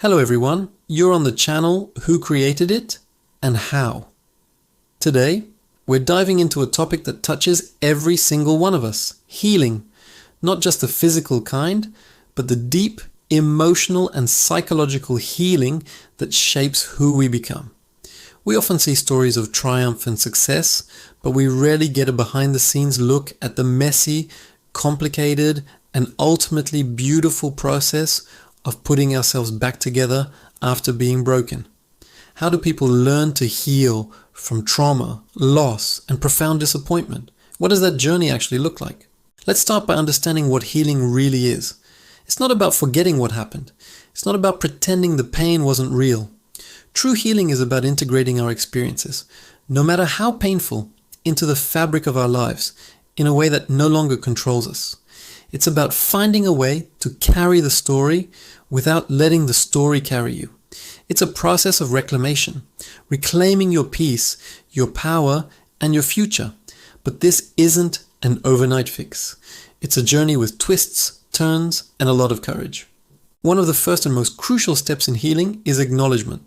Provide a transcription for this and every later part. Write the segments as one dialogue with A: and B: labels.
A: Hello everyone, you're on the channel Who Created It and How. Today, we're diving into a topic that touches every single one of us, healing. Not just the physical kind, but the deep emotional and psychological healing that shapes who we become. We often see stories of triumph and success, but we rarely get a behind-the-scenes look at the messy, complicated, and ultimately beautiful process of putting ourselves back together after being broken. How do people learn to heal from trauma, loss, and profound disappointment? What does that journey actually look like? Let's start by understanding what healing really is. It's not about forgetting what happened. It's not about pretending the pain wasn't real. True healing is about integrating our experiences, no matter how painful, into the fabric of our lives in a way that no longer controls us. It's about finding a way to carry the story without letting the story carry you. It's a process of reclamation, reclaiming your peace, your power, and your future. But this isn't an overnight fix. It's a journey with twists, turns, and a lot of courage. One of the first and most crucial steps in healing is acknowledgement.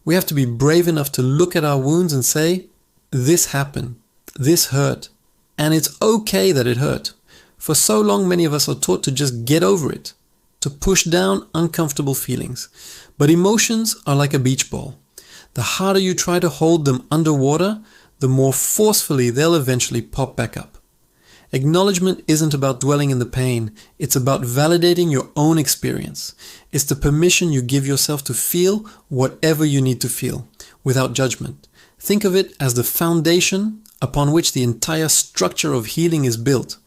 A: We have to be brave enough to look at our wounds and say, this happened, this hurt, and it's okay that it hurt. For so long, many of us are taught to just get over it, to push down uncomfortable feelings. But emotions are like a beach ball. The harder you try to hold them underwater, the more forcefully they'll eventually pop back up. Acknowledgement isn't about dwelling in the pain, it's about validating your own experience. It's the permission you give yourself to feel whatever you need to feel, without judgment. Think of it as the foundation upon which the entire structure of healing is built.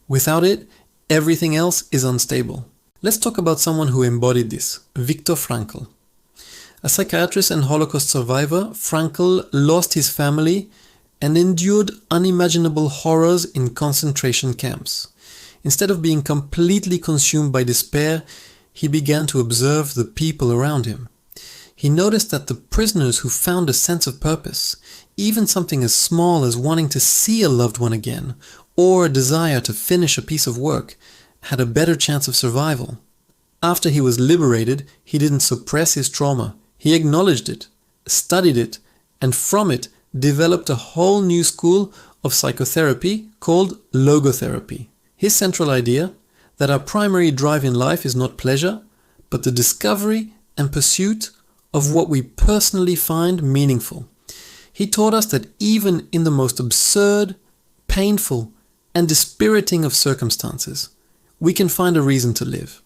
A: Without it, everything else is unstable. Let's talk about someone who embodied this, Viktor Frankl. A psychiatrist and Holocaust survivor, Frankl lost his family and endured unimaginable horrors in concentration camps. Instead of being completely consumed by despair, he began to observe the people around him. He noticed that the prisoners who found a sense of purpose, even something as small as wanting to see a loved one again, or a desire to finish a piece of work, had a better chance of survival. After he was liberated, he didn't suppress his trauma. He acknowledged it, studied it, and from it developed a whole new school of psychotherapy called logotherapy. His central idea, that our primary drive in life is not pleasure, but the discovery and pursuit of what we personally find meaningful. He taught us that even in the most absurd, painful, and dispiriting of circumstances, we can find a reason to live.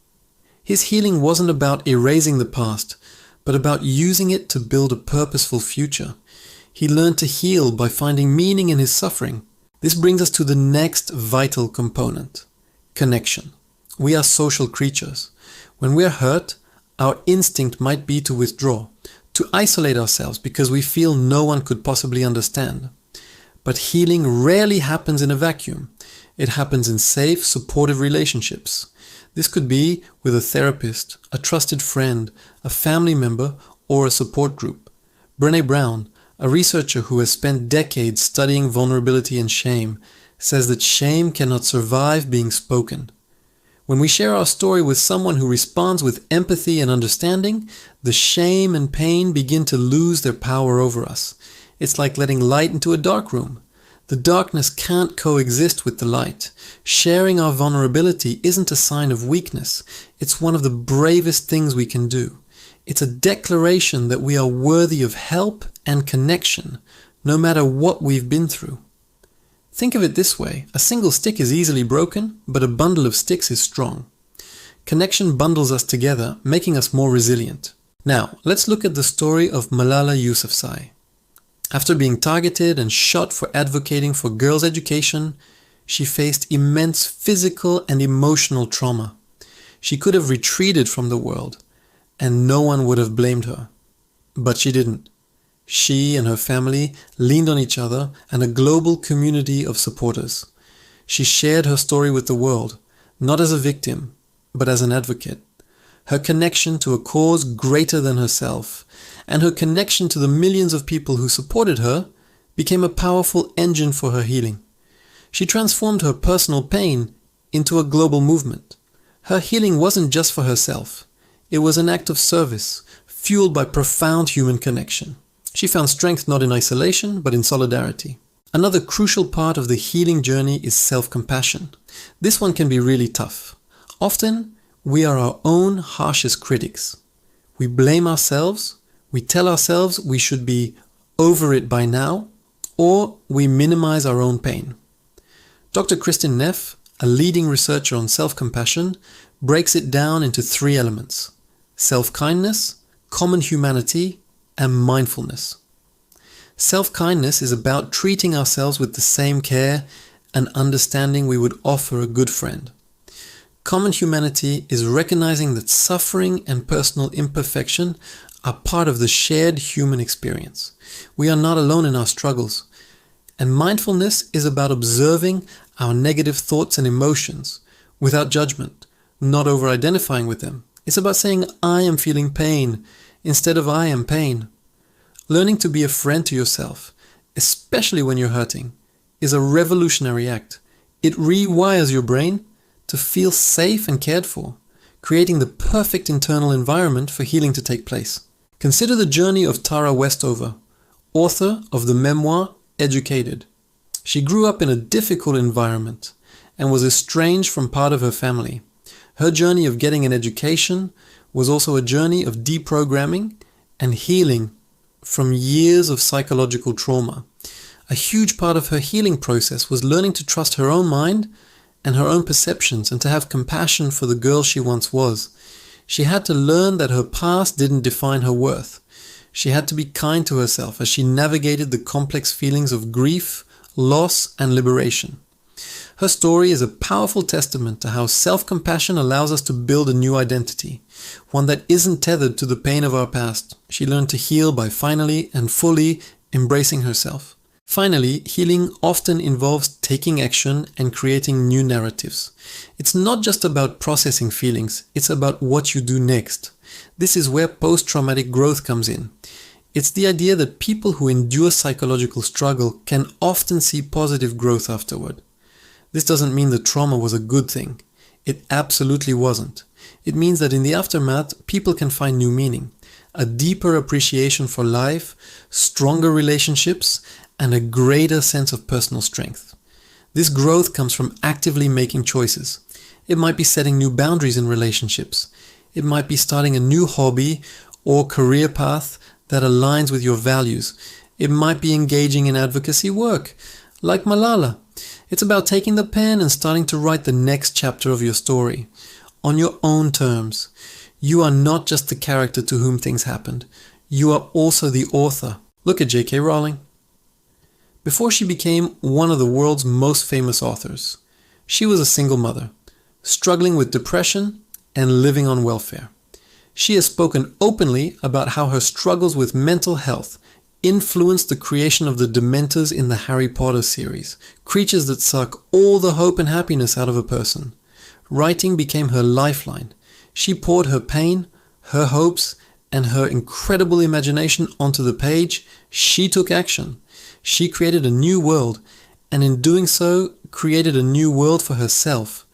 A: His healing wasn't about erasing the past, but about using it to build a purposeful future. He learned to heal by finding meaning in his suffering. This brings us to the next vital component, connection. We are social creatures. When we are hurt, our instinct might be to withdraw, to isolate ourselves because we feel no one could possibly understand. But healing rarely happens in a vacuum. It happens in safe, supportive relationships. This could be with a therapist, a trusted friend, a family member, or a support group. Brené Brown, a researcher who has spent decades studying vulnerability and shame, says that shame cannot survive being spoken. When we share our story with someone who responds with empathy and understanding, the shame and pain begin to lose their power over us. It's like letting light into a dark room. The darkness can't coexist with the light. Sharing our vulnerability isn't a sign of weakness. It's one of the bravest things we can do. It's a declaration that we are worthy of help and connection, no matter what we've been through. Think of it this way. A single stick is easily broken, but a bundle of sticks is strong. Connection bundles us together, making us more resilient. Now, let's look at the story of Malala Yousafzai. After being targeted and shot for advocating for girls' education, she faced immense physical and emotional trauma. She could have retreated from the world, and no one would have blamed her. But she didn't. She and her family leaned on each other and a global community of supporters. She shared her story with the world, not as a victim, but as an advocate. Her connection to a cause greater than herself, and her connection to the millions of people who supported her, became a powerful engine for her healing. She transformed her personal pain into a global movement. Her healing wasn't just for herself. It was an act of service, fueled by profound human connection. She found strength not in isolation, but in solidarity. Another crucial part of the healing journey is self-compassion. This one can be really tough. Often, we are our own harshest critics. We blame ourselves, we tell ourselves we should be over it by now, or we minimize our own pain. Dr. Kristin Neff, a leading researcher on self-compassion, breaks it down into 3 elements: self-kindness, common humanity, and mindfulness. Self-kindness is about treating ourselves with the same care and understanding we would offer a good friend. Common humanity is recognizing that suffering and personal imperfection are part of the shared human experience. We are not alone in our struggles. And mindfulness is about observing our negative thoughts and emotions without judgment, not over-identifying with them. It's about saying, I am feeling pain, instead of I am pain. Learning to be a friend to yourself, especially when you're hurting, is a revolutionary act. It rewires your brain to feel safe and cared for, creating the perfect internal environment for healing to take place. Consider the journey of Tara Westover, author of the memoir Educated. She grew up in a difficult environment and was estranged from part of her family. Her journey of getting an education was also a journey of deprogramming and healing from years of psychological trauma. A huge part of her healing process was learning to trust her own mind and her own perceptions and to have compassion for the girl she once was. She had to learn that her past didn't define her worth. She had to be kind to herself as she navigated the complex feelings of grief, loss, and liberation. Her story is a powerful testament to how self-compassion allows us to build a new identity, one that isn't tethered to the pain of our past. She learned to heal by finally and fully embracing herself. Finally, healing often involves taking action and creating new narratives. It's not just about processing feelings, it's about what you do next. This is where post-traumatic growth comes in. It's the idea that people who endure psychological struggle can often see positive growth afterward. This doesn't mean the trauma was a good thing. It absolutely wasn't. It means that in the aftermath, people can find new meaning, a deeper appreciation for life, stronger relationships, and a greater sense of personal strength. This growth comes from actively making choices. It might be setting new boundaries in relationships. It might be starting a new hobby or career path that aligns with your values. It might be engaging in advocacy work, like Malala. It's about taking the pen and starting to write the next chapter of your story, on your own terms. You are not just the character to whom things happened. You are also the author. Look at J.K. Rowling. Before she became one of the world's most famous authors, she was a single mother, struggling with depression and living on welfare. She has spoken openly about how her struggles with mental health influenced the creation of the Dementors in the Harry Potter series, creatures that suck all the hope and happiness out of a person. Writing became her lifeline. She poured her pain, her hopes, and her incredible imagination onto the page. She took action. She created a new world, and in doing so, created a new world for herself.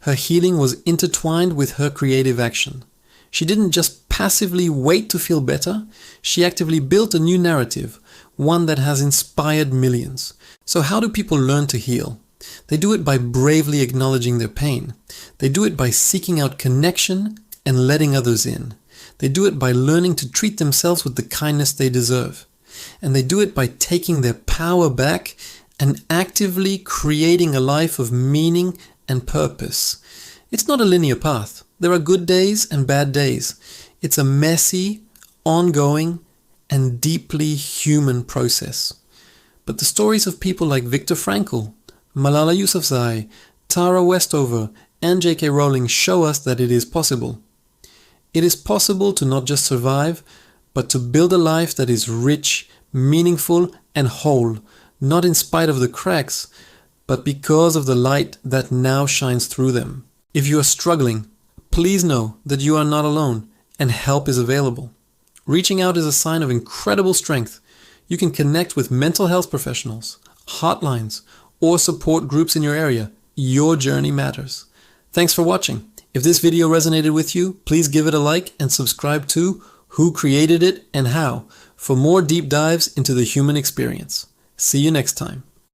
A: Her healing was intertwined with her creative action. She didn't just passively wait to feel better, she actively built a new narrative, one that has inspired millions. So how do people learn to heal? They do it by bravely acknowledging their pain. They do it by seeking out connection and letting others in. They do it by learning to treat themselves with the kindness they deserve. And they do it by taking their power back and actively creating a life of meaning and purpose. It's not a linear path. There are good days and bad days. It's a messy, ongoing, and deeply human process. But the stories of people like Viktor Frankl, Malala Yousafzai, Tara Westover, and J.K. Rowling show us that it is possible. It is possible to not just survive, but to build a life that is rich, meaningful, and whole, not in spite of the cracks, but because of the light that now shines through them. If you are struggling, please know that you are not alone and help is available. Reaching out is a sign of incredible strength. You can connect with mental health professionals, hotlines, or support groups in your area. Your journey matters. Thanks for watching. If this video resonated with you, please give it a like and subscribe to Who Created It and How for more deep dives into the human experience. See you next time.